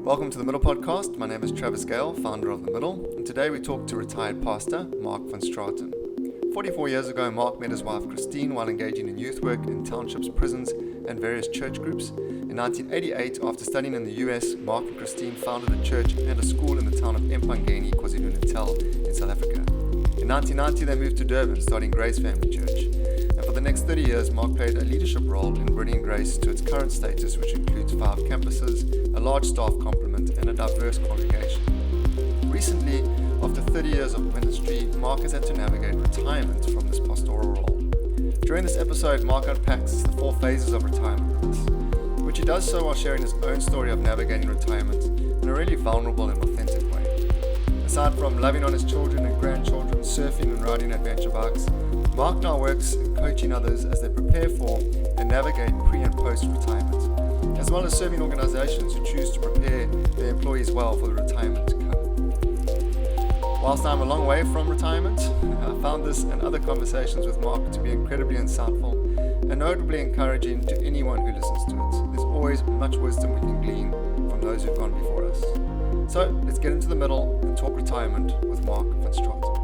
Welcome to the Middle Podcast. My name is Travis Gale, founder of The Middle, and today we talk to retired pastor Mark van Straaten. 44 years ago, Mark met his wife Christine while engaging in youth work in townships, prisons, and various church groups. In 1988, after studying in the US, Mark and Christine founded a church and a school in the town of Empangeni, Zulu Natal, in South Africa. In 1990, they moved to Durban, starting Grace Family Church. And for the next 30 years, Mark played a leadership role in bringing Grace to its current status, which includes 5 campuses, a large staff complement, and a diverse congregation. Recently, after 30 years of ministry, Mark has had to navigate retirement from this pastoral role. During this episode, Mark unpacks the 4 phases of retirement with us, which he does so while sharing his own story of navigating retirement in a really vulnerable and authentic way. Aside from loving on his children and grandchildren, surfing and riding adventure bikes, Mark now works in coaching others as they prepare for and navigate pre- and post-retirement, as well as serving organizations who choose to prepare their employees well for the retirement to come. Whilst I'm a long way from retirement, I found this and other conversations with Mark to be incredibly insightful and notably encouraging to anyone who listens to it. There's always much wisdom we can glean from those who've gone before us. So let's get into the middle and talk retirement with Mark van Straaten.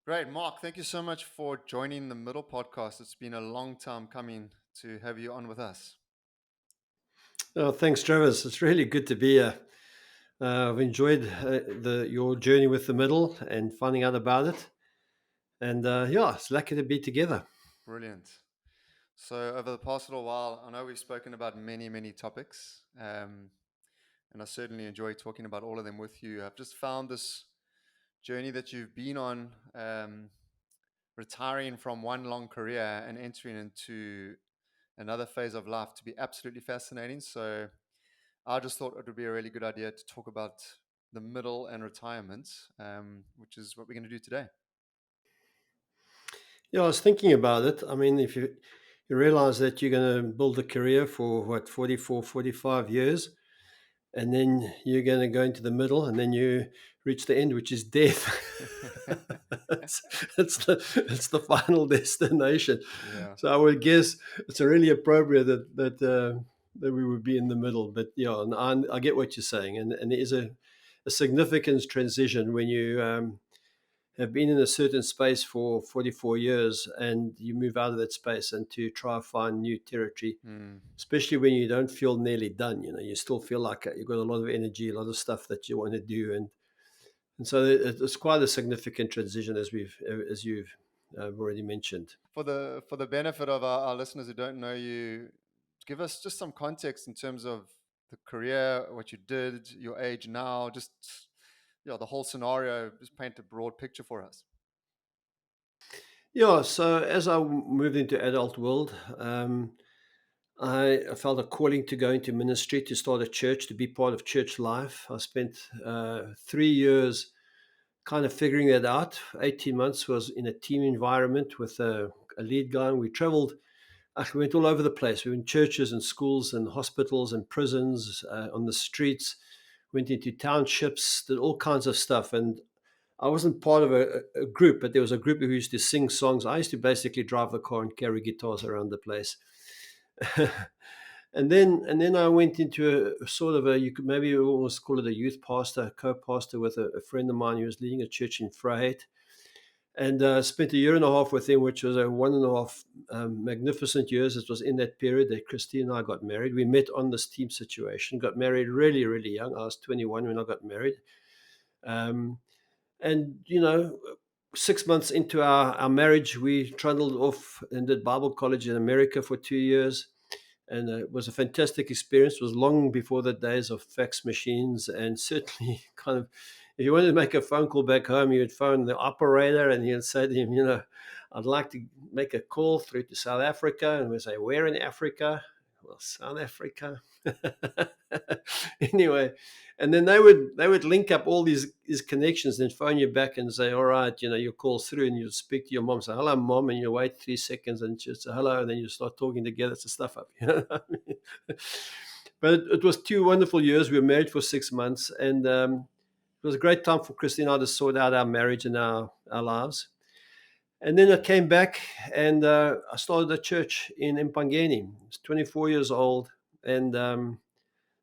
Great, Mark, thank you so much for joining the Middle Podcast. It's been a long time coming to have you on with us. Oh, thanks, Travis. It's really good to be here. I've enjoyed your journey with the Middle and finding out about it. And it's lucky to be together. Brilliant. So over the past little while, I know we've spoken about many topics, and I certainly enjoy talking about all of them with you. I've just found this journey that you've been on, retiring from one long career and entering into another phase of life, to be absolutely fascinating. So I just thought it would be a really good idea to talk about the middle and retirement, which is what we're going to do today. Yeah, I was thinking about it. I mean, if you realize that you're going to build a career for 44, 45 years, and then you're going to go into the middle, and then you reach the end, which is death. it's the final destination. Yeah. So I would guess it's really appropriate that we would be in the middle. But yeah, and I get what you're saying, and there is a significant transition when you have been in a certain space for 44 years and you move out of that space and to try to find new territory, especially when you don't feel nearly done. You still feel like you've got a lot of energy, a lot of stuff that you want to do. And so it's quite a significant transition, as you've already mentioned. For the benefit of our listeners who don't know you, give us just some context in terms of the career, what you did, your age now, just the whole scenario. Just paint a broad picture for us. Yeah, so as I moved into adult world, I felt a calling to go into ministry, to start a church, to be part of church life. I spent 3 years kind of figuring that out. 18 months was in a team environment with a lead guy, and we traveled. We went all over the place. We were in churches and schools and hospitals and prisons, on the streets, went into townships, did all kinds of stuff. And I wasn't part of a group, but there was a group who used to sing songs. I used to basically drive the car and carry guitars around the place. and then I went into a sort of you could maybe almost call it a youth pastor, co-pastor with a friend of mine who was leading a church in Straaten. And spent a year and a half with him, which was a 1.5 magnificent years. It was in that period that Christine and I got married. We met on this team situation, got married really, really young. I was 21 when I got married. And 6 months into our marriage, we trundled off and did Bible college in America for 2 years. And it was a fantastic experience. It was long before the days of fax machines, and certainly kind of, if you wanted to make a phone call back home, you would phone the operator and you'd say to him, I'd like to make a call through to South Africa. And we'd say, where in Africa? Well, South Africa. Anyway, and then they would link up all these connections and phone you back and say, all right, your call's through, and you'd speak to your mom, say, hello, mom, and you wait 3 seconds and she'd say hello, and then you start talking together to stuff up. But it was 2 wonderful years. We were married for 6 months, and it was a great time for Christine and I to sort out our marriage and our lives. And then I came back and I started a church in Empangeni. I was 24 years old, and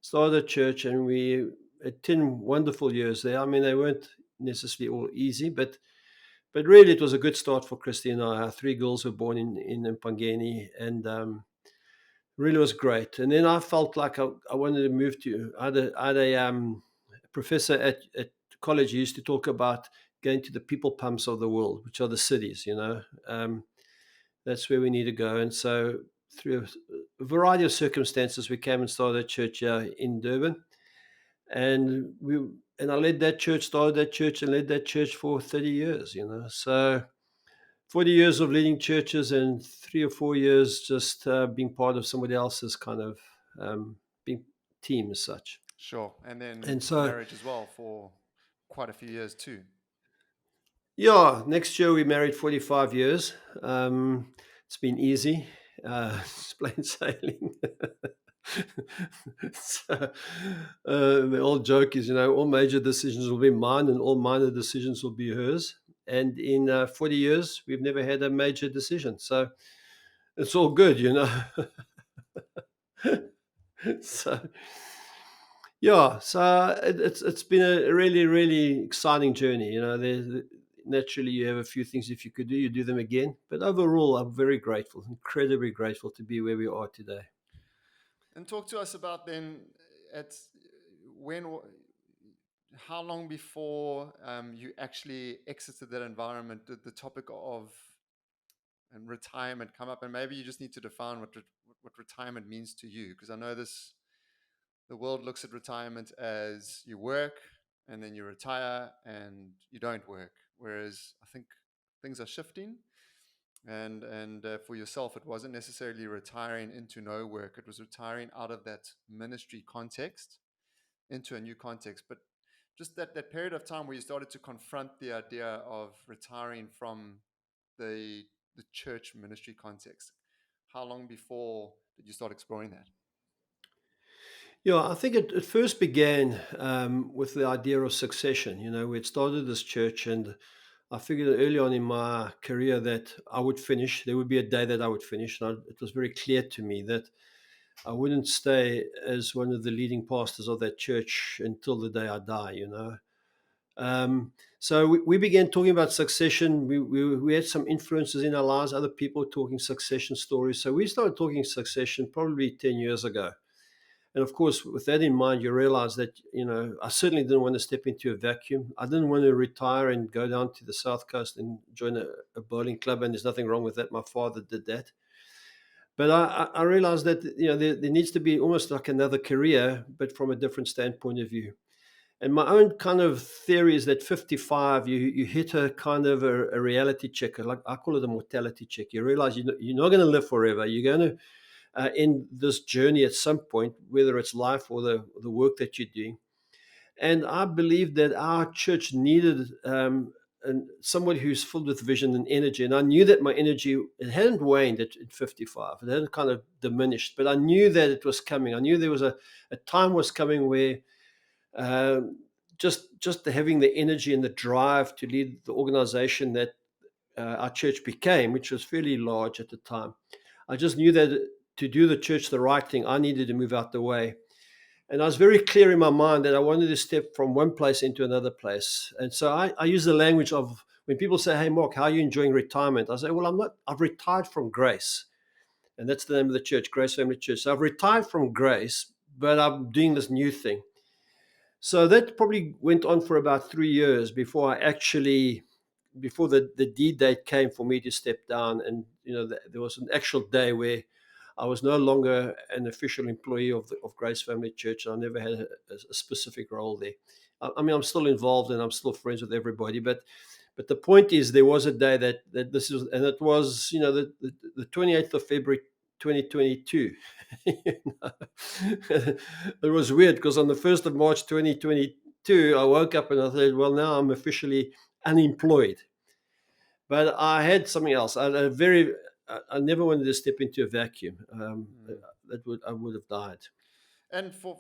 started a church, and we had 10 wonderful years there. I mean, they weren't necessarily all easy, but really it was a good start for Christy and I. Our three girls were born in Empangeni, and really was great. And then I felt like I wanted to move to. I had a professor at college who used to talk about going to the people pumps of the world, which are the cities. That's where we need to go. And so, through a variety of circumstances, we came and started a church here in Durban. And I led that church, started that church, and led that church for 30 years. So 40 years of leading churches and 3 or 4 years just being part of somebody else's kind of being team as such. Sure. And then And so, marriage as well for quite a few years too. yeah, next year we married 45 years. It's been easy, it's plain sailing. So, the old joke is, all major decisions will be mine and all minor decisions will be hers. And in 40 years, we've never had a major decision. So it's all good. So yeah, so it's been a really really exciting journey. Naturally you have a few things if you could do, you do them again. But overall, I'm very grateful, incredibly grateful to be where we are today. And talk to us about then at when, how long before you actually exited that environment did the topic of retirement come up? And maybe you just need to define what retirement means to you, because I know the world looks at retirement as you work and then you retire and you don't work, whereas I think things are shifting. And for yourself, it wasn't necessarily retiring into no work; it was retiring out of that ministry context into a new context. But just that period of time where you started to confront the idea of retiring from the the church ministry context. How long before did you start exploring that? Yeah, I think it first began with the idea of succession. We had started this church, and I figured early on in my career that I would finish. There would be a day that I would finish. And it was very clear to me that I wouldn't stay as one of the leading pastors of that church until the day I die. So we began talking about succession. We had some influences in our lives, other people talking succession stories. So we started talking succession probably 10 years ago. And of course, with that in mind, you realize that, I certainly didn't want to step into a vacuum. I didn't want to retire and go down to the South Coast and join a bowling club. And there's nothing wrong with that. My father did that. But I realized that, there needs to be almost like another career, but from a different standpoint of view. And my own kind of theory is that 55, you hit a kind of a reality check. Like I call it a mortality check. You realize you're not going to live forever. You're going to end this journey at some point, whether it's life or the work that you're doing. And I believe that our church needed somebody who's filled with vision and energy. And I knew that my energy, it hadn't waned at 55. It hadn't kind of diminished, but I knew that it was coming. I knew there was a time was coming where um, just having the energy and the drive to lead the organization that our church became, which was fairly large at the time. I just knew that to do the church the right thing, I needed to move out the way. And I was very clear in my mind that I wanted to step from one place into another place. And so I use the language of when people say, "Hey, Mark, how are you enjoying retirement?" I say, "Well, I'm not, I've retired from grace." And that's the name of the church, Grace Family Church. So I've retired from grace, but I'm doing this new thing. So that probably went on for about 3 years before the D date came for me to step down. And, there was an actual day where I was no longer an official employee of Grace Family Church. I never had a specific role there. I mean, I'm still involved and I'm still friends with everybody, but the point is, there was a day that this is, and it was, the 28th of February, 2022. It was weird because on the 1st of March, 2022, I woke up and I thought, well, now I'm officially unemployed. But I had something else. I never wanted to step into a vacuum. Mm. I would have died. And for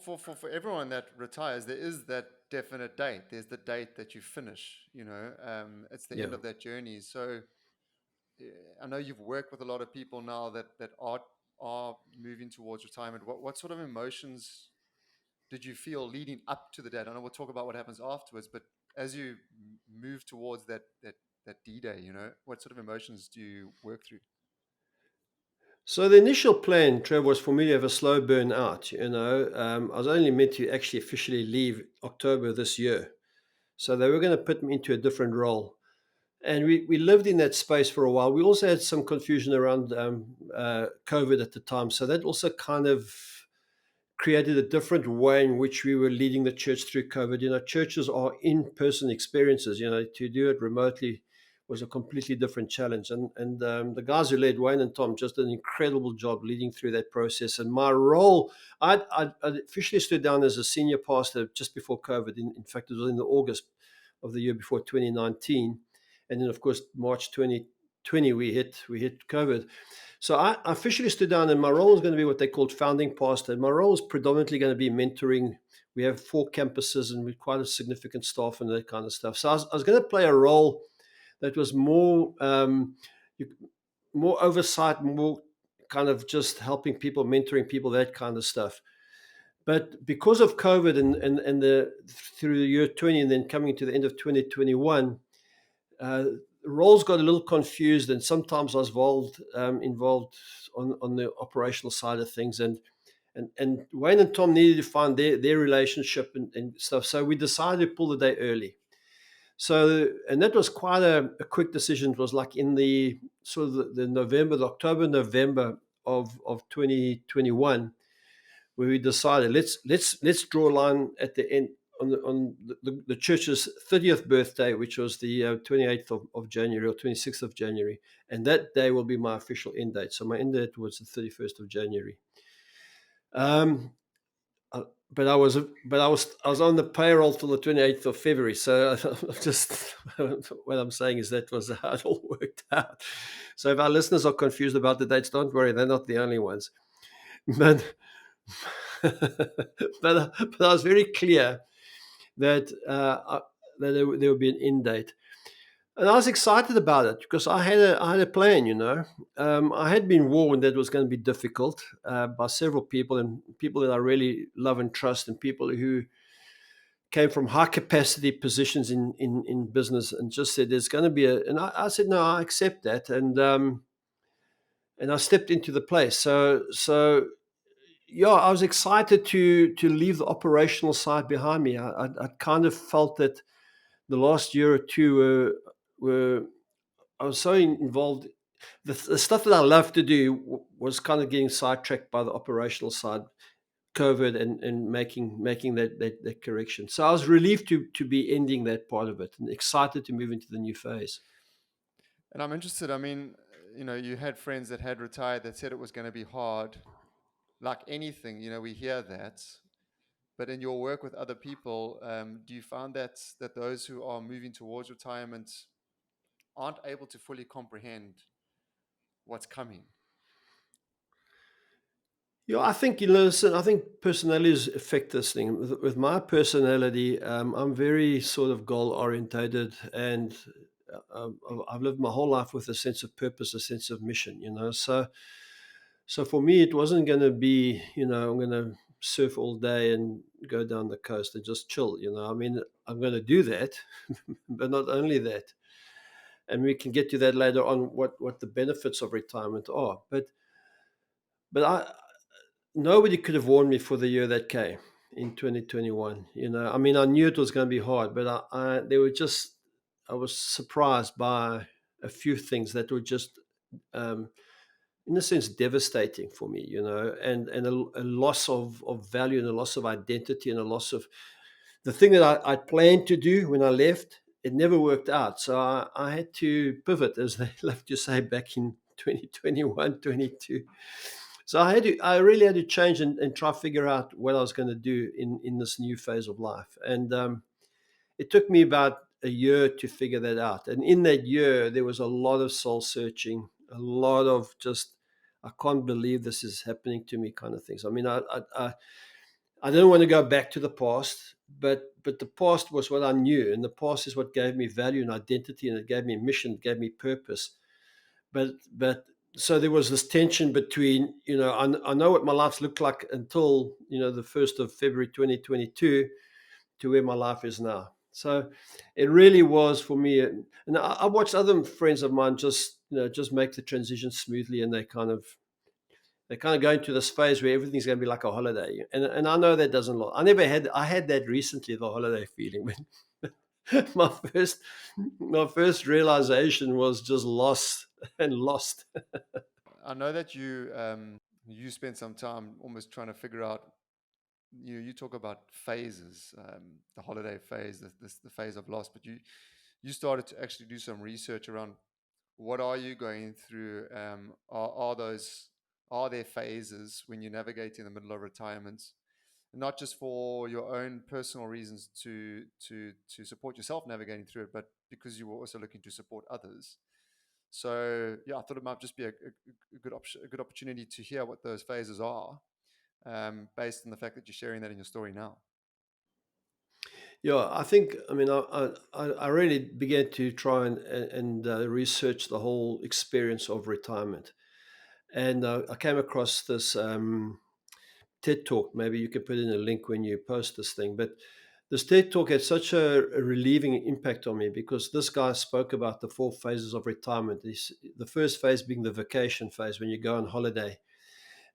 everyone that retires, there is that definite date. There's the date that you finish. It's the end Yeah. of that journey. So I know you've worked with a lot of people now that are are moving towards retirement, what sort of emotions did you feel leading up to the date? I know we'll talk about what happens afterwards, but as you move towards that D-Day, what sort of emotions do you work through? So the initial plan, Trevor, was for me to have a slow burn out. I was only meant to actually officially leave October this year. So they were going to put me into a different role. And we lived in that space for a while. We also had some confusion around COVID at the time. So that also kind of created a different way in which we were leading the church through COVID. Churches are in-person experiences. To do it remotely was a completely different challenge. And the guys who led, Wayne and Tom, just did an incredible job leading through that process. And my role, I officially stood down as a senior pastor just before COVID. In fact, it was in the August of the year before 2019. And then, of course, March 2020, we hit COVID. So I officially stood down, and my role is going to be what they called founding pastor. And my role is predominantly going to be mentoring. We have 4 campuses, and we're quite a significant staff and that kind of stuff. So I was going to play a role that was more more oversight, more kind of just helping people, mentoring people, that kind of stuff. But because of COVID and through the year 20 and then coming to the end of 2021, roles got a little confused, and sometimes I was involved on the operational side of things, and Wayne and Tom needed to find their relationship and stuff. So we decided to pull the day early. So, and that was quite a quick decision. It was like in the sort of the October, November of 2021, where we decided let's draw a line at the end on the church's 30th birthday, which was the 28th of January or 26th of January, and that day will be my official end date. So my end date was the 31st of January. But I was on the payroll till the 28th of February. So just what I'm saying is that was how it all worked out. So if our listeners are confused about the dates, don't worry, they're not the only ones. But but I was very clear that that there would be an end date, and I was excited about it because I had a plan. I had been warned that it was going to be difficult by several people, and people that I really love and trust, and people who came from high capacity positions in business, and just said there's going to be and I said no, I accept that, and I stepped into the place. So yeah, I was excited to leave the operational side behind me. I kind of felt that the last year or two were I was so involved. The stuff that I love to do was kind of getting sidetracked by the operational side, COVID, and making that correction. So I was relieved to be ending that part of it and excited to move into the new phase. And I'm interested. I mean, you had friends that had retired that said it was going to be hard. Like anything, we hear that. But in your work with other people, do you find that those who are moving towards retirement aren't able to fully comprehend what's coming? Yeah, I think listen. I think personalities affect this thing. With my personality, I'm very sort of goal orientated, and I've lived my whole life with a sense of purpose, a sense of mission. So for me, it wasn't going to be, I'm going to surf all day and go down the coast and just chill. I mean, I'm going to do that, but not only that. And we can get to that later on. What the benefits of retirement are, but nobody could have warned me for the year that came in 2021. I mean, I knew it was going to be hard, but I was surprised by a few things that were just, in a sense, devastating for me, and a loss of value, and a loss of identity, and a loss of the thing that I planned to do when I left. It never worked out. So I had to pivot, as they love to say, back in 2021, 22. So I really had to change and try to figure out what I was going to do in this new phase of life. And it took me about a year to figure that out. And in that year, there was a lot of soul searching, a lot of just, I can't believe this is happening to me kind of things. I mean, I didn't want to go back to the past, but the past was what I knew, and the past is what gave me value and identity, and it gave me mission, it gave me purpose. But so there was this tension between, I know what my life's looked like until, the 1st of February 2022 to where my life is now. So it really was for me. And I watched other friends of mine just make the transition smoothly, and they kind of go into this phase where everything's going to be like a holiday. And I know that doesn't last. I had that recently, the holiday feeling, when my first realization was just lost and lost. I know that you spent some time almost trying to figure out. You talk about phases, the holiday phase, the phase of loss, but you started to actually do some research around what are you going through. Are there phases when you're navigating the middle of retirement, not just for your own personal reasons to support yourself navigating through it, but because you were also looking to support others. So yeah, I thought it might just be a good option, a good opportunity to hear what those phases are, based on the fact that you're sharing that in your story now. Yeah, I think, I mean, I really began to try and research the whole experience of retirement. And I came across this TED talk. Maybe you can put in a link when you post this thing. But this TED talk had such a relieving impact on me, because this guy spoke about the four phases of retirement. The first phase being the vacation phase, when you go on holiday,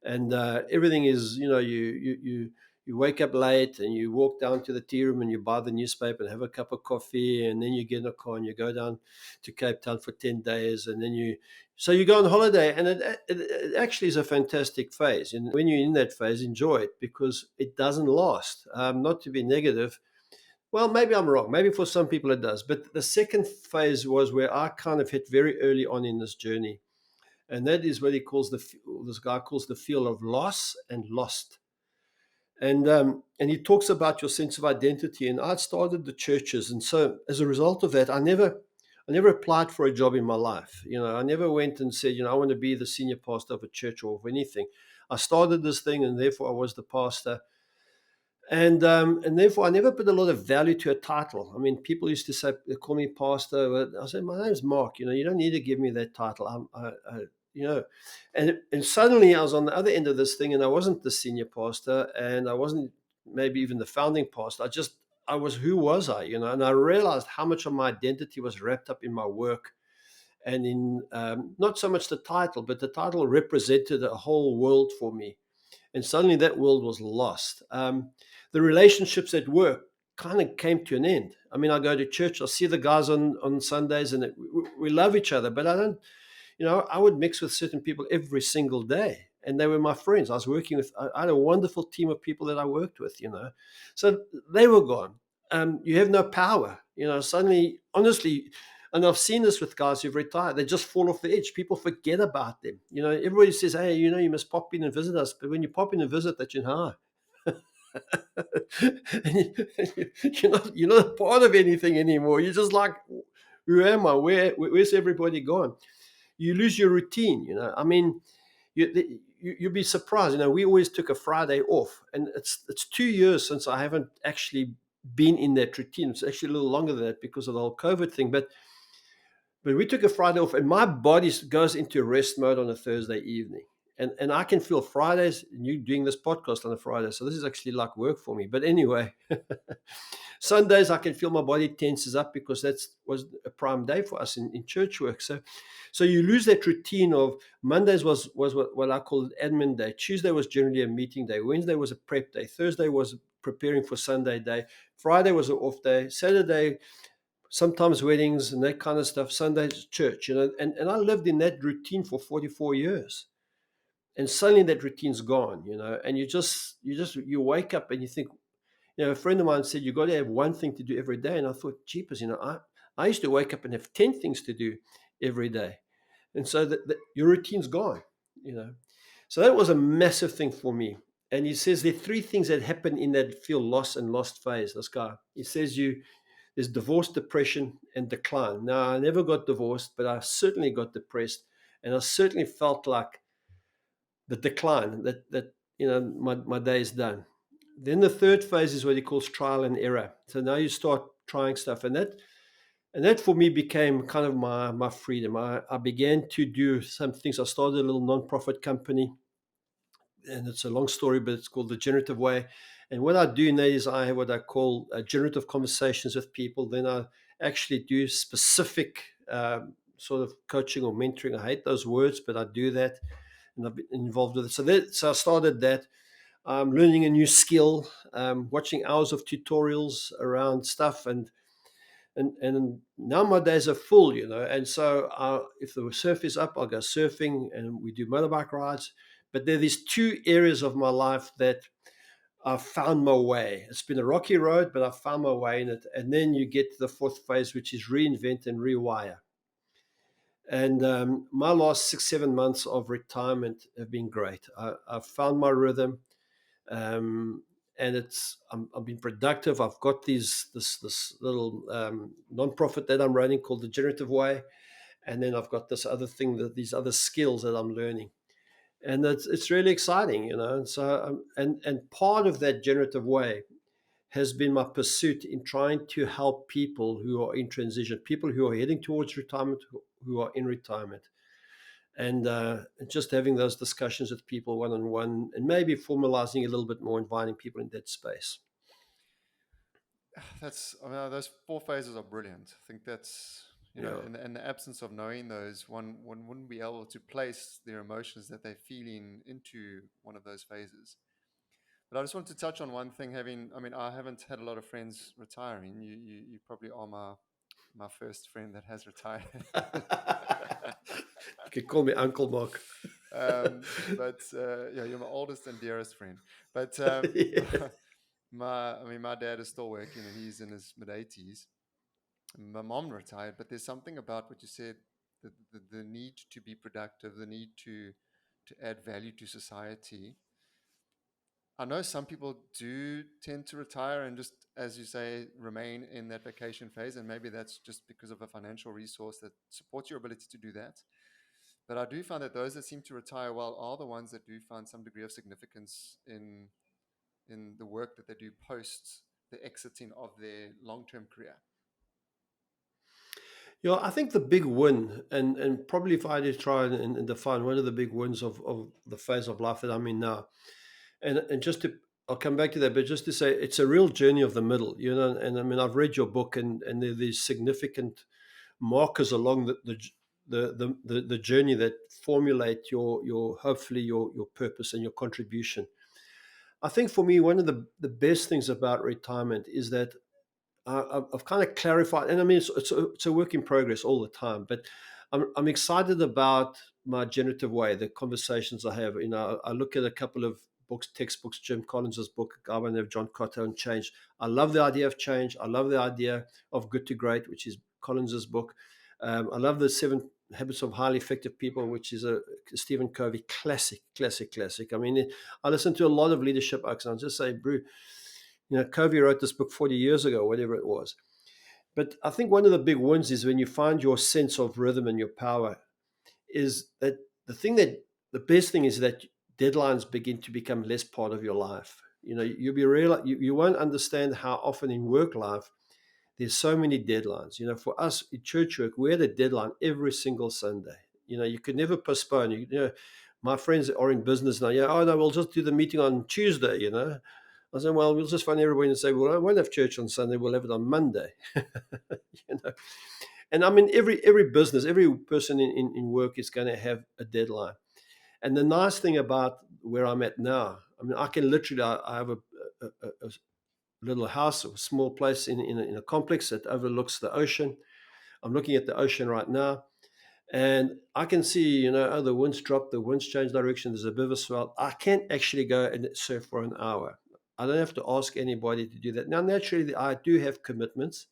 and everything is, you wake up late and you walk down to the tea room and you buy the newspaper and have a cup of coffee, and then you get in a car and you go down to Cape Town for 10 days, and then you go on holiday. And it actually is a fantastic phase, and when you're in that phase, enjoy it, because it doesn't last. Not to be negative, well, maybe I'm wrong. Maybe for some people it does. But the second phase was where I kind of hit very early on in this journey, and that is what this guy calls the feel of loss and lost. And he talks about your sense of identity. And I'd started the churches, and so as a result of that, I never applied for a job in my life. I never went and said, I want to be the senior pastor of a church or of anything. I started this thing, and therefore I was the pastor. And therefore I never put a lot of value to a title. I mean, people used to say, they call me pastor, but I said, my name's Mark. You don't need to give me that title. You know, and suddenly I was on the other end of this thing, and I wasn't the senior pastor, and I wasn't maybe even the founding pastor. I was, who was I? And I realized how much of my identity was wrapped up in my work, and in not so much the title, but the title represented a whole world for me, and suddenly that world was lost. The relationships at work kind of came to an end. I mean, I go to church, I see the guys on Sundays, and we love each other, but I don't, I would mix with certain people every single day, and they were my friends. I had a wonderful team of people that I worked with. So they were gone. You have no power, suddenly, honestly. And I've seen this with guys who've retired. They just fall off the edge. People forget about them. Everybody says, hey, you must pop in and visit us. But when you pop in and visit, that you're not part of anything anymore. You're just like, who am I? Where's everybody gone? You lose your routine. I mean, you'd be surprised. We always took a Friday off, and it's 2 years since I haven't actually been in that routine. It's actually a little longer than that because of the whole COVID thing. But we took a Friday off, and my body goes into rest mode on a Thursday evening. And I can feel Fridays, and you doing this podcast on a Friday. So this is actually like work for me. But anyway, Sundays, I can feel my body tenses up, because that was a prime day for us in church work. So you lose that routine of Mondays was what I call admin day. Tuesday was generally a meeting day. Wednesday was a prep day. Thursday was preparing for Sunday day. Friday was an off day. Saturday, sometimes weddings and that kind of stuff. Sunday's church, and I lived in that routine for 44 years. And suddenly that routine's gone, and you wake up and you think, a friend of mine said, you got to have one thing to do every day. And I thought, jeepers, I used to wake up and have 10 things to do every day. And so your routine's gone, So that was a massive thing for me. And he says there are three things that happen in that feel lost and lost phase. This guy, he says there's divorce, depression, and decline. Now, I never got divorced, but I certainly got depressed, and I certainly felt like the decline, that my day is done. Then the third phase is what he calls trial and error. So now you start trying stuff, and And that for me became kind of my freedom. I began to do some things. I started a little nonprofit company, and it's a long story, but it's called The Generative Way. And what I do now is I have what I call generative conversations with people. Then I actually do specific sort of coaching or mentoring. I hate those words, but I do that, and I've been involved with it. So I started that. I'm learning a new skill, watching hours of tutorials around stuff, and now my days are full, And so if the surf is up, I'll go surfing, and we do motorbike rides. But there are these two areas of my life that I've found my way. It's been a rocky road, but I've found my way in it. And then you get to the fourth phase, which is reinvent and rewire. And my last 6, 7 months of retirement have been great. I've found my rhythm. Um, and I've been productive. I've got this little nonprofit that I'm running called the Generative Way, and then I've got this other thing, these other skills that I'm learning, and it's really exciting, And so and part of that Generative Way has been my pursuit in trying to help people who are in transition, people who are heading towards retirement, who are in retirement, and just having those discussions with people one on one, and maybe formalizing a little bit more, inviting people in that space. I mean, those four phases are brilliant. I think that's, Yeah. in the absence of knowing those, one wouldn't be able to place their emotions that they're feeling into one of those phases. But I just want to touch on one thing. I mean, I haven't had a lot of friends retiring. You probably are my first friend that has retired. You can call me Uncle Mark. But yeah, you're my oldest and dearest friend. But Yeah. my dad is still working and he's in his mid 80s. My mom retired, but there's something about what you said, the need to be productive, the need to add value to society. I know some people do tend to retire and just, as you say, remain in that vacation phase, and maybe that's just because of a financial resource that supports your ability to do that. But I do find that those that seem to retire well are the ones that do find some degree of significance in the work that they do post the exiting of their long-term career. I think the big win, and probably if I had to try and define one of the big wins of the phase of life that I'm in now, and just to, I'll come back to that, but just to say it's a real journey of the middle, And I mean, I've read your book, and there are these significant markers along the journey that formulate your hopefully your purpose and your contribution. I think for me, one of the best things about retirement is that I've kind of clarified, and I mean, it's a work in progress all the time, but I'm excited about my generative way, the conversations I have. I look at a couple of books, textbooks, Jim Collins's book, I Won't Have John Cotto, and Change. I love the idea of change. I love the idea of Good to Great, which is Collins's book. I love the 7 Habits of Highly Effective People, which is a Stephen Covey classic, classic, classic. I mean, I listen to a lot of leadership books, and I'll just say, Brew, Covey wrote this book 40 years ago, whatever it was. But I think one of the big wins is when you find your sense of rhythm and your power, is that the best thing is that deadlines begin to become less part of your life. You won't understand how often in work life there's so many deadlines. For us in church work, we had a deadline every single Sunday. You could never postpone. My friends are in business now. Yeah, oh no, we'll just do the meeting on Tuesday. I said, well, we'll just find everybody and say, well, I won't have church on Sunday. We'll have it on Monday. you know. And I mean, every business, every person in work is going to have a deadline. And the nice thing about where I'm at now, I mean, I can literally, I have a little house, a small place in a complex that overlooks the ocean. I'm looking at the ocean right now. And I can see, oh, the wind's dropped, the wind's changed direction, there's a bit of a swell. I can't actually go and surf for an hour. I don't have to ask anybody to do that. Now, naturally, I do have commitments,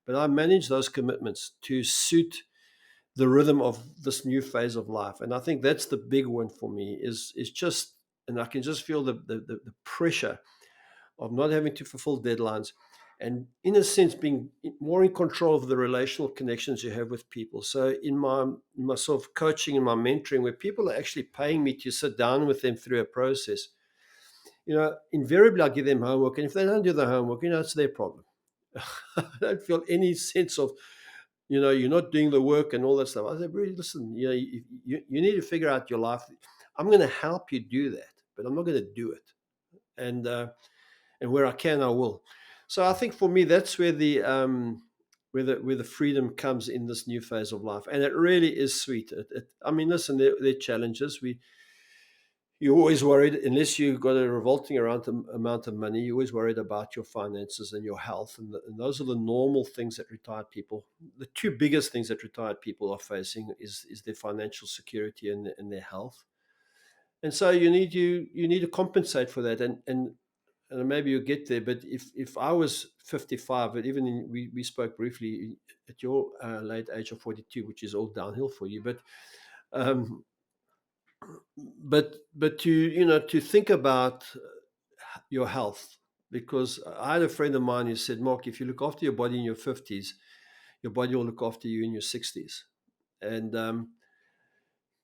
but I manage those commitments to suit the rhythm of this new phase of life. And I think that's the big one for me is just, and I can just feel the pressure of not having to fulfill deadlines, and in a sense being more in control of the relational connections you have with people. So in my sort of coaching and my mentoring, where people are actually paying me to sit down with them through a process, invariably I give them homework, and if they don't do the homework, it's their problem. I don't feel any sense of you're not doing the work and all that stuff. I said, really, listen, you need to figure out your life. I'm going to help you do that, but I'm not going to do it. And where I can, I will. So I think for me, that's where the freedom comes in this new phase of life, and it really is sweet. I mean, listen, there are challenges. You're always worried, unless you've got a revolting amount of money. You're always worried about your finances and your health, and those are the normal things that retired people. The two biggest things that retired people are facing is their financial security and their health. And so you need to compensate for that, and maybe you'll get there. But if I was 55, but even we spoke briefly at your late age of 42, which is all downhill for you, um, but to think about your health, because I had a friend of mine who said, Mark, if you look after your body in your 50s, your body will look after you in your 60s. And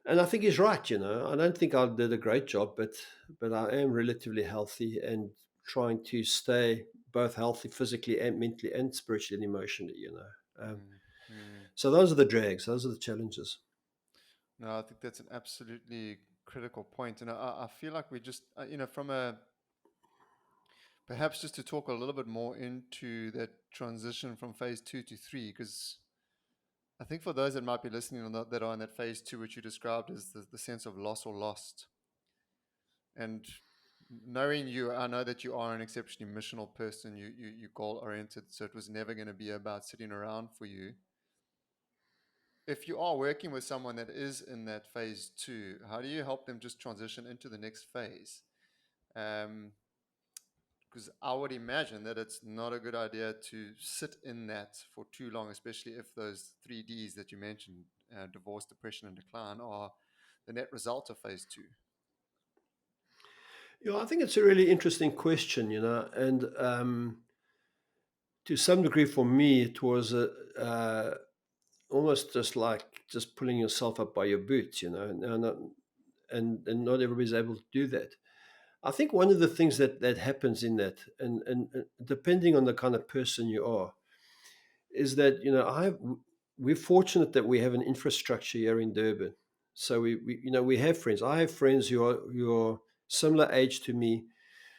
I think he's right. I don't think I did a great job, but I am relatively healthy and trying to stay both healthy physically and mentally and spiritually and emotionally. Mm, mm. So those are the drags, those are the challenges. No, I think that's an absolutely critical point, and I feel like we just, from a perhaps just to talk a little bit more into that transition from phase two to three, because I think for those that might be listening or not, that are in that phase two, which you described as the sense of loss or lost, and knowing you, I know that you are an exceptionally missional person. You goal oriented, so it was never going to be about sitting around for you. If you are working with someone that is in that phase two, how do you help them just transition into the next phase? Um, because I would imagine that it's not a good idea to sit in that for too long, especially if those three Ds that you mentioned, divorce, depression, and decline, are the net result of phase two. I think it's a really interesting question, and to some degree for me, it was almost just like just pulling yourself up by your boots, and not everybody's able to do that. I think one of the things that happens in that, and depending on the kind of person you are, is that we're fortunate that we have an infrastructure here in Durban. So we have friends. I have friends who are similar age to me.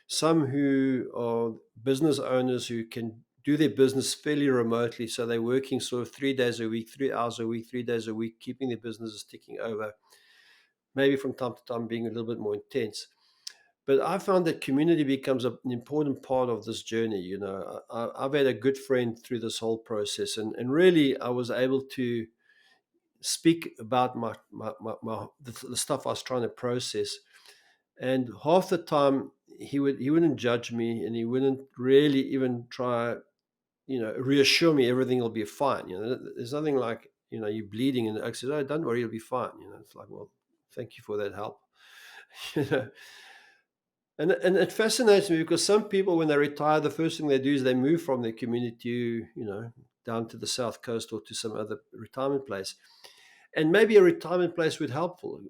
Some who are business owners who can do their business fairly remotely. So they're working sort of 3 days a week, 3 hours a week, 3 days a week, keeping their businesses ticking over. Maybe from time to time being a little bit more intense. But I found that community becomes an important part of this journey. I've had a good friend through this whole process, and really I was able to speak about the stuff I was trying to process. And half the time he wouldn't judge me, and he wouldn't really even try, reassure me everything will be fine. There's nothing like, you're bleeding and I said, oh, don't worry, you'll be fine. It's like, well, thank you for that help. you know and it fascinates me because some people, when they retire, the first thing they do is they move from their community, down to the south coast or to some other retirement place. And maybe a retirement place would helpful.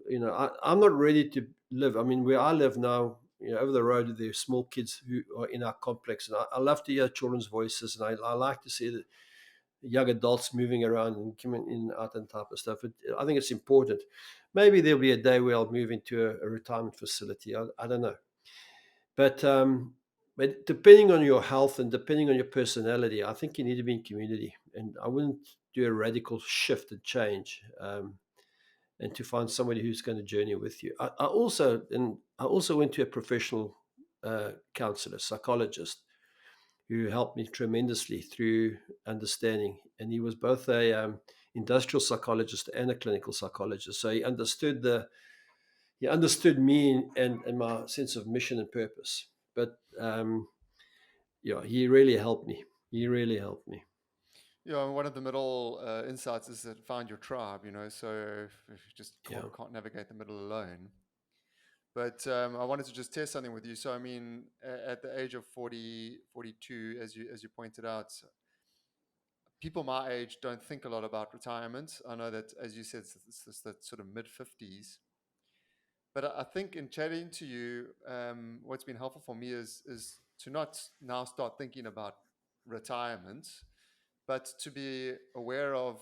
I'm not ready to live. I mean, where I live now, over the road, there are small kids who are in our complex, and I love to hear children's voices, and I like to see the young adults moving around and coming in and out and type of stuff. I think it's important. Maybe there'll be a day where I'll move into a retirement facility. I don't know. But depending on your health and depending on your personality, I think you need to be in community. And I wouldn't do a radical shift and change. And to find somebody who's going to journey with you. I also went to a professional counselor, psychologist, who helped me tremendously through understanding. And he was both a industrial psychologist and a clinical psychologist. So he understood me and my sense of mission and purpose. But yeah, he really helped me. He really helped me. One of the middle insights is that find your tribe, so if you just Yeah. can't navigate the middle alone. But I wanted to just test something with you. So, I mean, at the age of 40, 42, as you pointed out, people my age don't think a lot about retirement. I know that, as you said, it's that sort of mid 50s. But I think in chatting to you, what's been helpful for me is to not now start thinking about retirement, but to be aware of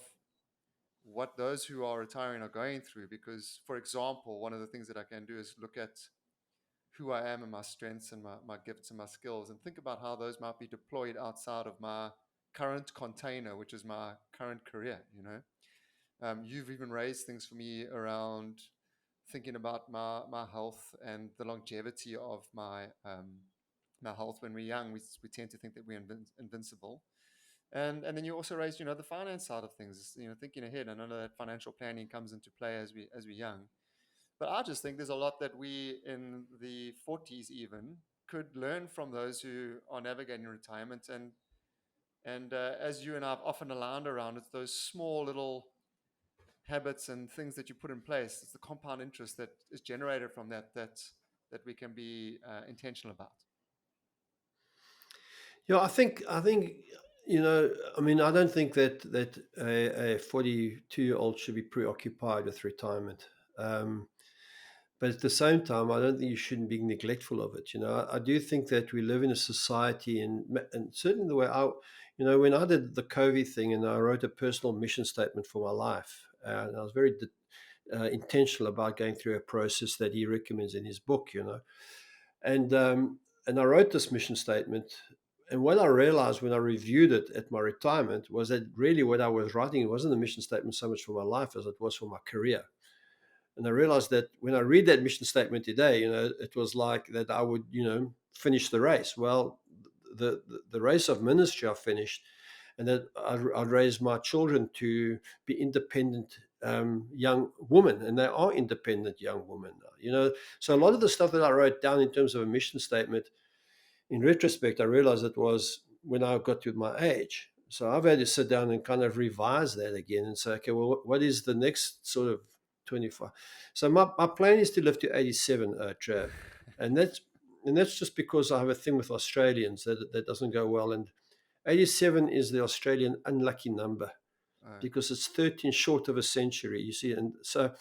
what those who are retiring are going through. Because, for example, one of the things that I can do is look at who I am and my strengths and my gifts and my skills, and think about how those might be deployed outside of my current container, which is my current career. You've even raised things for me around thinking about my health and the longevity of my health. When we're young, we tend to think that we're invincible. And then you also raised, the finance side of things, thinking ahead. I know that financial planning comes into play as we're young. But I just think there's a lot that we in the 40s even could learn from those who are navigating retirement. And as you and I have often aligned around, it's those small little habits and things that you put in place. It's the compound interest that is generated from that we can be intentional about. Yeah, I think I mean, I don't think that a 42-year-old should be preoccupied with retirement. But at the same time, I don't think you shouldn't be neglectful of it. I do think that we live in a society, and certainly the way when I did the COVID thing, and I wrote a personal mission statement for my life, and I was very intentional about going through a process that he recommends in his book. And I wrote this mission statement. And what I realized when I reviewed it at my retirement was that really what I was writing, it wasn't a mission statement so much for my life as it was for my career. And I realized that when I read that mission statement today, it was like that I would, finish the race. Well, the race of ministry I finished, and that I'd raise my children to be independent young women, and they are independent young women now. So a lot of the stuff that I wrote down in terms of a mission statement, in retrospect, I realized it was when I got to my age. So I've had to sit down and kind of revise that again and say, okay, well, what is the next sort of 25? So my plan is to live to 87, Trav. And that's just because I have a thing with Australians that doesn't go well. And 87 is the Australian unlucky number Oh, because it's 13 short of a century, you see. And so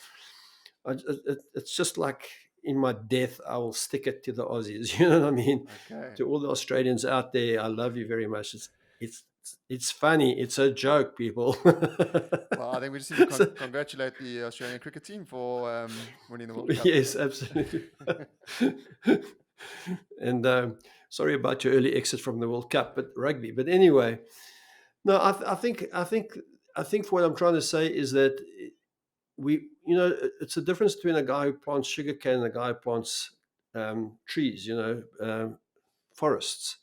it's just like in my death, I will stick it to the Aussies. You know what I mean? okay. To all the Australians out there, I love you very much. It's it's funny. It's a joke, people. Well, I think we just need to So, congratulate the Australian cricket team for winning the World Cup. yes, absolutely. And sorry about your early exit from the World Cup, but rugby. But anyway, no, I think what I'm trying to say is that it's a difference between a guy who plants sugarcane and a guy who plants trees, forests.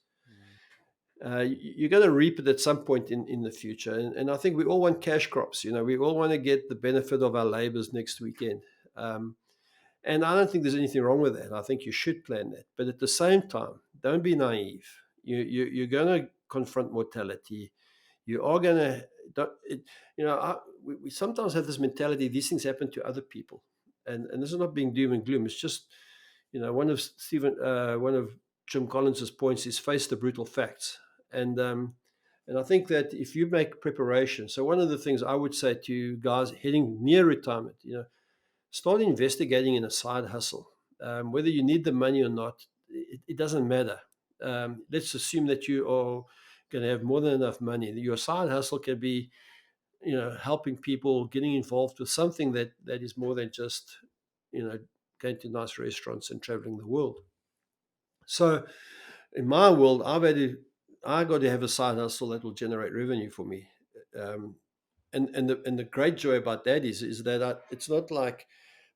Mm, You're going to reap it at some point in the future. And I think we all want cash crops. We all want to get the benefit of our labors next weekend. Um, and I don't think there's anything wrong with that. I think you should plan that. But at the same time, don't be naive. You're going to confront mortality. You are going to, we sometimes have this mentality, these things happen to other people. And this is not being doom and gloom. It's just, one of Jim Collins's points is face the brutal facts. And I think that if you make preparation, so one of the things I would say to guys heading near retirement, start investigating in a side hustle. Whether you need the money or not, it doesn't matter. Let's assume that you are going to have more than enough money. Your side hustle can be, helping people, getting involved with something that is more than just, going to nice restaurants and traveling the world. So in my world, I got to have a side hustle that will generate revenue for me. Um, and the great joy about that is that it's not like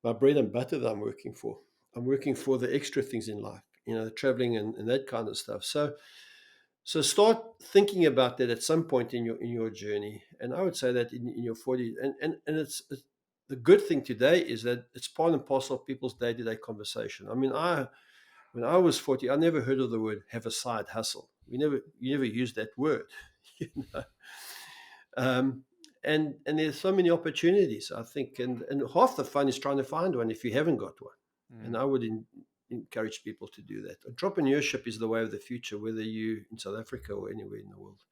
my bread and butter that I'm working for. I'm working for the extra things in life, the traveling and that kind of stuff. So start thinking about that at some point in your journey. And I would say that in your 40s, and it's the good thing today is that it's part and parcel of people's day-to-day conversation. I mean, when I was 40, I never heard of the word have a side hustle. You never used that word. you know. Um, and there's so many opportunities, I think, and half the fun is trying to find one if you haven't got one. And mm. I would encourage people to do that. Entrepreneurship is the way of the future, whether you in South Africa or anywhere in the world.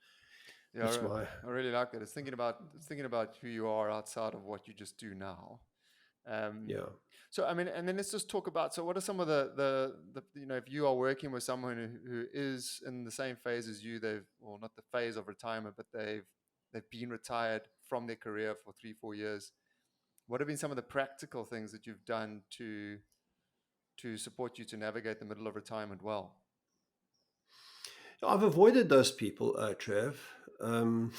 Yeah, That's my I really like that. It's thinking about who you are outside of what you just do now. Um, yeah. so I mean, and then let's just talk about. So, what are some of the if you are working with someone who is in the same phase as you, they've, well, not the phase of retirement, but they've they've been retired from their career for 3-4 years. What have been some of the practical things that you've done to support you to navigate the middle of retirement well? I've avoided those people, Trev. Um,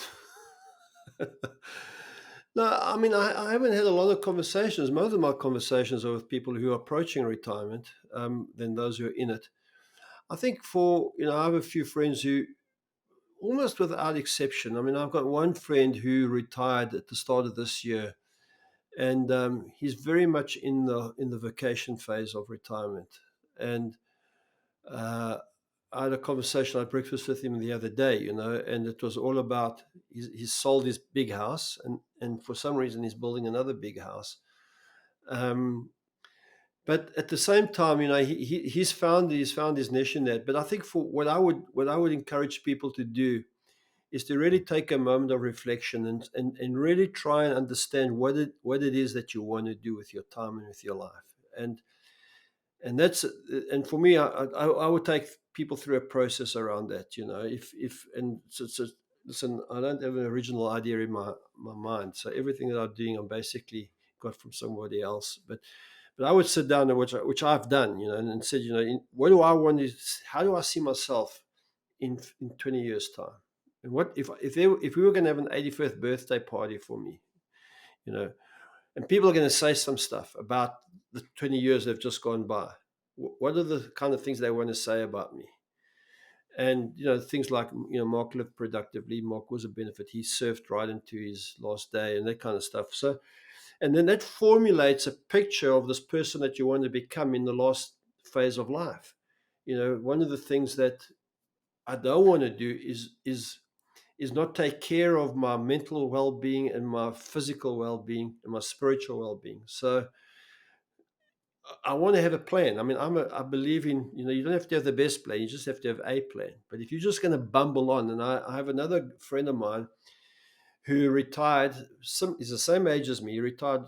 no, I mean, I haven't had a lot of conversations. Most of my conversations are with people who are approaching retirement than those who are in it. I think I have a few friends who, almost without exception, I mean, I've got one friend who retired at the start of this year, and he's very much in the vacation phase of retirement. And uh, I had a conversation at breakfast with him the other day, and it was all about he's sold his big house, and for some reason he's building another big house. Um, but at the same time, he's found his niche in that. But I think for what I would encourage people to do is to really take a moment of reflection and really try and understand what it is that you want to do with your time and with your life. And for me, I would take people through a process around that. If and so listen, I don't have an original idea in my mind, so everything that I'm doing, I'm basically got from somebody else. But I would sit down, and which I've done, and said, what do I want to? How do I see myself in 20 years' time? And what if we were going to have an 85th birthday party for me, you know, and people are going to say some stuff about the 20 years that have just gone by. What are the kind of things they want to say about me? And things like, Mark lived productively. Mark was a benefit. He surfed right into his last day and that kind of stuff. So, and then that formulates a picture of this person that you want to become in the last phase of life. One of the things that I don't want to do is not take care of my mental well-being and my physical well-being and my spiritual well-being. So I want to have a plan. I mean, I believe in, you don't have to have the best plan. You just have to have a plan. But if you're just going to bumble on, and I have another friend of mine who retired, he's the same age as me. He retired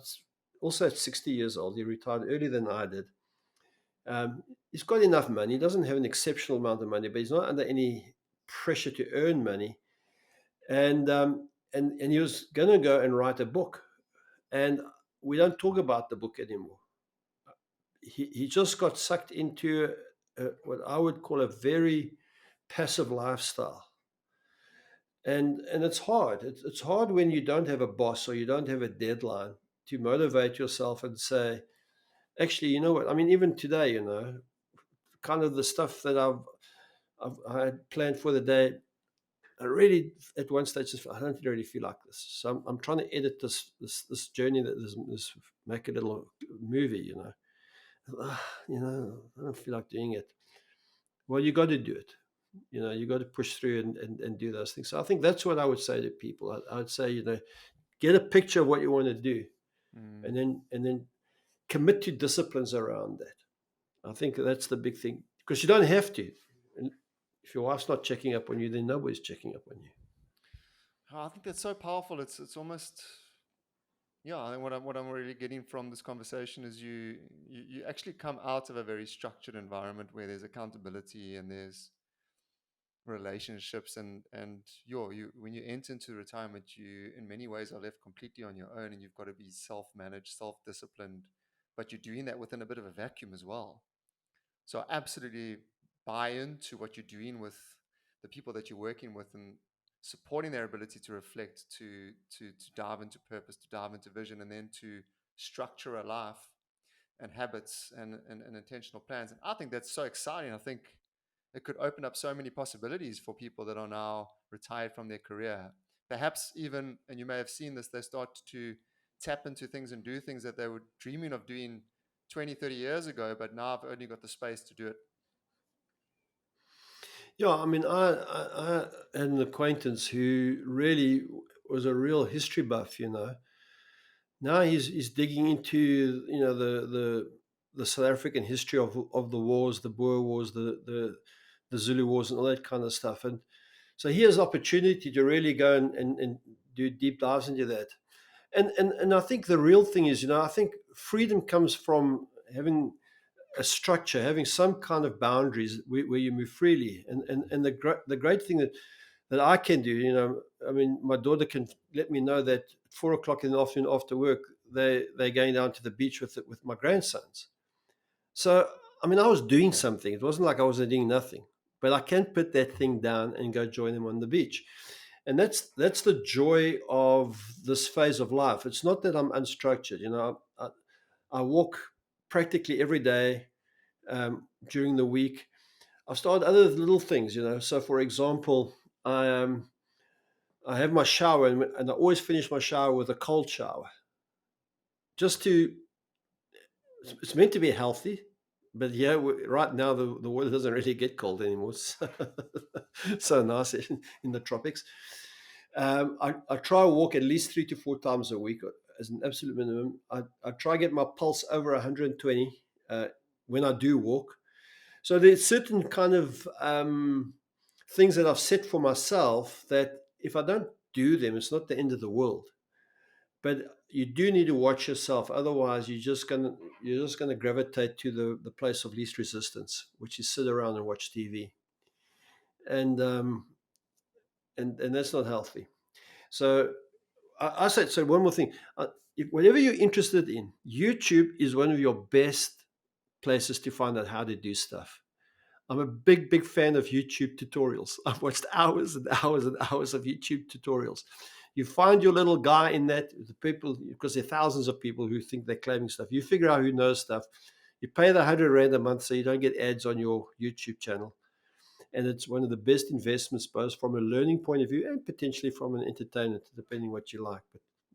also at 60 years old. He retired earlier than I did. He's got enough money. He doesn't have an exceptional amount of money, but he's not under any pressure to earn money. And he was going to go and write a book. And we don't talk about the book anymore. He just got sucked into what I would call a very passive lifestyle. And it's hard. It's hard when you don't have a boss or you don't have a deadline to motivate yourself and say, actually, you know what? I mean, even today, kind of the stuff that I had planned for the day, I really, at one stage, I don't really feel like this. So I'm trying to edit this journey, this make a little movie, I don't feel like doing it. Well, you got to do it. You got to push through and do those things. So I think that's what I would say to people. I would say, get a picture of what you want to do, and then commit to disciplines around that. I think that's the big thing, because you don't have to. And if your wife's not checking up on you, then nobody's checking up on you. Oh, I think that's so powerful. It's almost, yeah. I think what I'm really getting from this conversation is you actually come out of a very structured environment where there's accountability and there's relationships, and you when you enter into retirement, you in many ways are left completely on your own, and you've got to be self-managed, self-disciplined, but you're doing that within a bit of a vacuum as well. So absolutely buy into what you're doing with the people that you're working with, and supporting their ability to reflect, to dive into purpose, to dive into vision, and then to structure a life and habits and intentional plans. And I think that's so exciting. I think it could open up so many possibilities for people that are now retired from their career. Perhaps even, and you may have seen this, they start to tap into things and do things that they were dreaming of doing 20, 30 years ago, but now I've only got the space to do it. Yeah, I mean, I had an acquaintance who really was a real history buff. Now he's digging into the South African history of the wars, the Boer Wars, the Zulu Wars, and all that kind of stuff. And so he has opportunity to really go and do deep dives into that. And I think the real thing is, I think freedom comes from having a structure, having some kind of boundaries where you move freely. And the great thing that I can do. I mean, my daughter can let me know that at 4 o'clock in the afternoon after work, they're going down to the beach with my grandsons. So, I mean, I was doing something. It wasn't like I was doing nothing, but I can put that thing down and go join them on the beach. And that's the joy of this phase of life. It's not that I'm unstructured. I walk practically every day during the week. I've started other little things. So, for example, I have my shower, and I always finish my shower with a cold shower. Just to, it's meant to be healthy, but yeah, right now the water doesn't really get cold anymore. It's so nice in the tropics. I try to walk at least 3 to 4 times a week as an absolute minimum. I try to get my pulse over 120 when I do walk. So there's certain kind of things that I've set for myself that if I don't do them, it's not the end of the world. But you do need to watch yourself. Otherwise, you're just gonna gravitate to the place of least resistance, which is sit around and watch TV, and and that's not healthy. So I said so. One more thing, whatever you're interested in, YouTube is one of your best places to find out how to do stuff. I'm a big fan of YouTube tutorials. I've watched hours and hours and hours of YouTube tutorials. You find your little guy in that, the people, because there are thousands of people who think they're claiming stuff. You figure out who knows stuff. You pay the 100 Rand a month so you don't get ads on your YouTube channel. And it's one of the best investments, both from a learning point of view and potentially from an entertainment, depending what you like.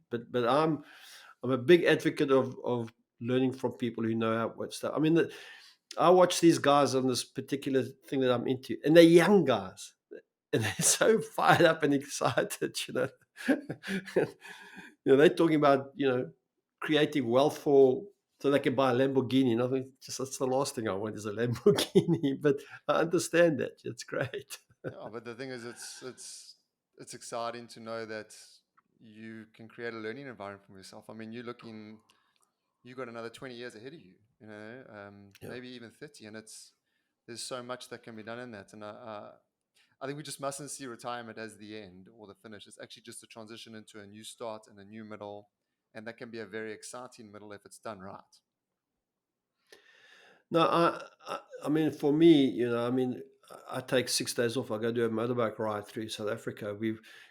But I'm a big advocate of learning from people who know how what stuff. I mean, I watch these guys on this particular thing that I'm into, and they're young guys, and they're so fired up and excited. They're talking about creating wealth so they can buy a Lamborghini. And I think just that's the last thing I want is a Lamborghini. But I understand that it's great. Yeah, but the thing is, it's exciting to know that you can create a learning environment for yourself. I mean, you got another 20 years ahead of you, Yeah. maybe even 30, and there's so much that can be done in that. And I think we just mustn't see retirement as the end or the finish. It's actually just a transition into a new start and a new middle, and that can be a very exciting middle if it's done right. No, I mean, for me, I mean, I take 6 days off. I go do a motorbike ride through South Africa.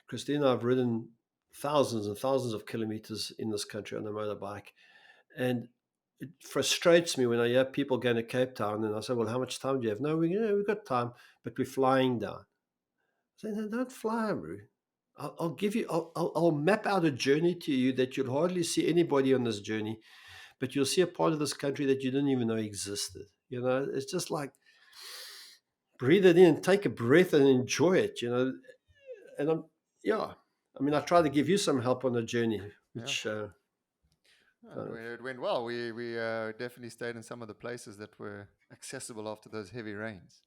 Christine and I have ridden thousands and thousands of kilometers in this country on a motorbike. And it frustrates me when I hear people going to Cape Town and I say, well, how much time do you have? No, we've got time, but we're flying down. I say, no, don't fly, bro. I'll give you, I'll map out a journey to you that you'll hardly see anybody on this journey, but you'll see a part of this country that you didn't even know existed. It's just like breathe it in, take a breath and enjoy it. And yeah, I mean, I try to give you some help on the journey, Yeah. which And kind of, it went well. We definitely stayed in some of the places that were accessible after those heavy rains.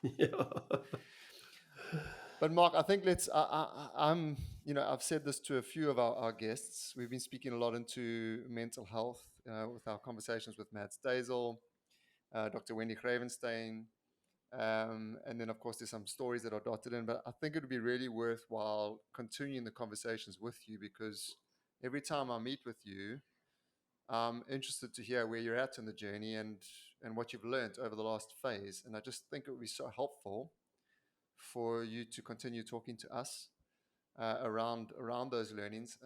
yeah. But Mark, I think I've said this to a few of our guests. We've been speaking a lot into mental health with our conversations with Matt Stazel, Dr. Wendy Cravenstein, and then of course there's some stories that are dotted in. But I think it would be really worthwhile continuing the conversations with you because every time I meet with you, I'm interested to hear where you're at in the journey and what you've learned over the last phase. And I just think it would be so helpful for you to continue talking to us around those learnings,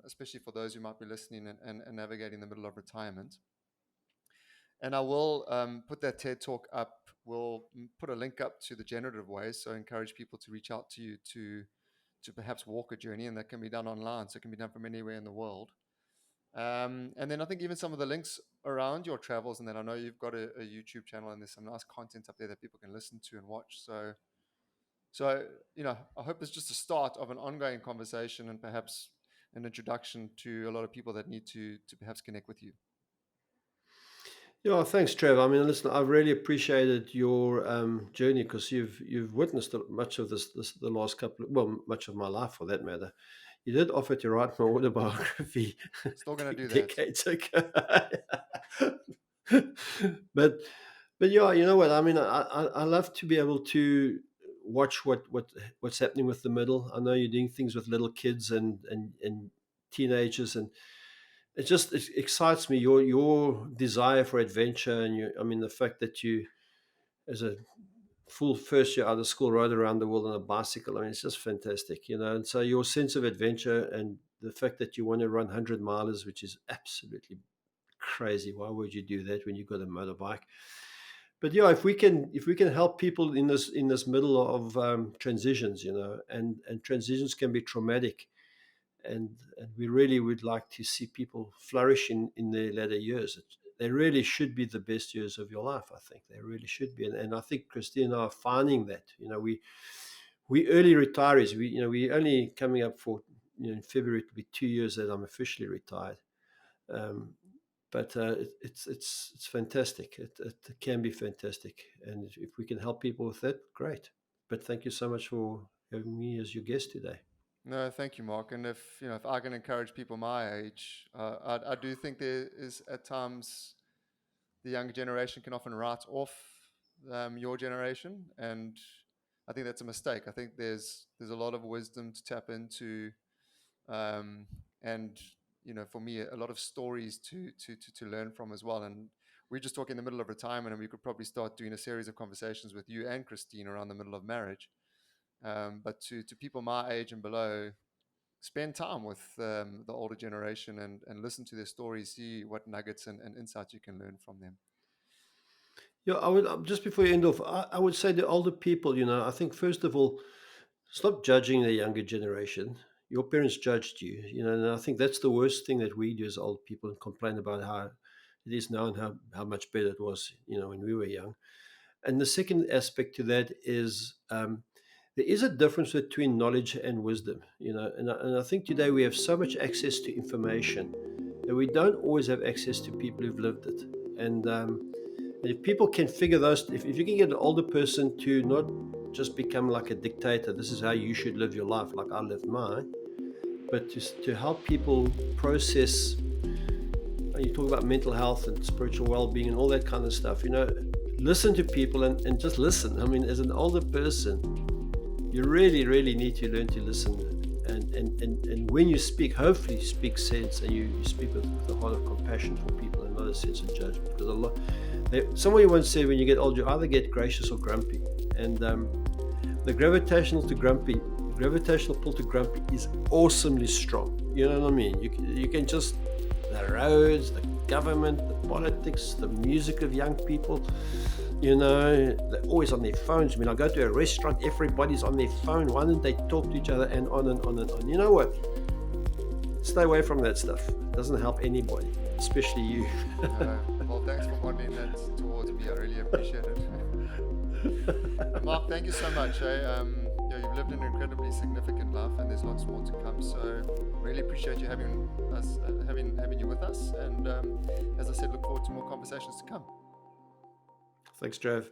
especially for those who might be listening and navigating the middle of retirement. And I will put that TED talk up. We'll put a link up to the generative ways, so I encourage people to reach out to you to perhaps walk a journey, and that can be done online, so it can be done from anywhere in the world. And then I think even some of the links around your travels, and then I know you've got a YouTube channel, and there's some nice content up there that people can listen to and watch. So, I hope it's just a start of an ongoing conversation and perhaps an introduction to a lot of people that need to perhaps connect with you. Yeah, thanks, Trev. I mean, listen, I've really appreciated your journey because you've witnessed much of this the last much of my life for that matter. You did offer to write my autobiography Still going to do that. decades ago, but but yeah, you know what? I mean, I love to be able to watch what's happening with the middle. I know you're doing things with little kids and teenagers, and it excites me, your desire for adventure, and I mean, the fact that you, as a full first year out of school, rode around the world on a bicycle. I mean, it's just fantastic, And so your sense of adventure and the fact that you want to run 100 milers, which is absolutely crazy. Why would you do that when you've got a motorbike? But yeah, if we can help people in this middle of transitions, and transitions can be traumatic, and we really would like to see people flourish in their latter years. They really should be the best years of your life. I think they really should be, and I think Christine and I are finding that. We early retirees. We only coming up for in February to be 2 years that I'm officially retired. But it's fantastic. It can be fantastic, and if we can help people with that, great. But thank you so much for having me as your guest today. No, thank you, Mark. And if I can encourage people my age, I do think there is at times the younger generation can often write off your generation, and I think that's a mistake. I think there's a lot of wisdom to tap into, and for me, a lot of stories to learn from as well. And we're just talking in the middle of retirement, and we could probably start doing a series of conversations with you and Christine around the middle of marriage. But to people my age and below, spend time with the older generation and listen to their stories, see what nuggets and insights you can learn from them. Yeah, I would just before you end off, I would say the older people, I think first of all, stop judging the younger generation. Your parents judged you, and I think that's the worst thing that we do as old people, and complain about how it is now and how much better it was, when we were young. And the second aspect to that is there is a difference between knowledge and wisdom, and I think today we have so much access to information that we don't always have access to people who've lived it. And if people can figure those, if you can get an older person to not just become like a dictator, this is how you should live your life, like I lived mine, but to help people process. You talk about mental health and spiritual well-being and all that kind of stuff. Listen to people and just listen. I mean, as an older person, you really, really need to learn to listen. And when you speak, hopefully speak sense, and you speak with a heart of compassion for people and not a sense of judgment. Because somebody once said, when you get old, you either get gracious or grumpy. And the gravitational pull to grumpy is awesomely strong. You know what I mean? You can just, the roads, the government, the politics, the music of young people, they're always on their phones. I mean, I go to a restaurant, everybody's on their phone. Why don't they talk to each other, and on and on and on? You know what? Stay away from that stuff. It doesn't help anybody, especially you. Well, thanks for modeling that towards me. I really appreciate it. Mark, thank you so much. You've lived an incredibly significant life, and there's lots more to come. So really appreciate you having you with us. And as I said, look forward to more conversations to come. Thanks, Trav.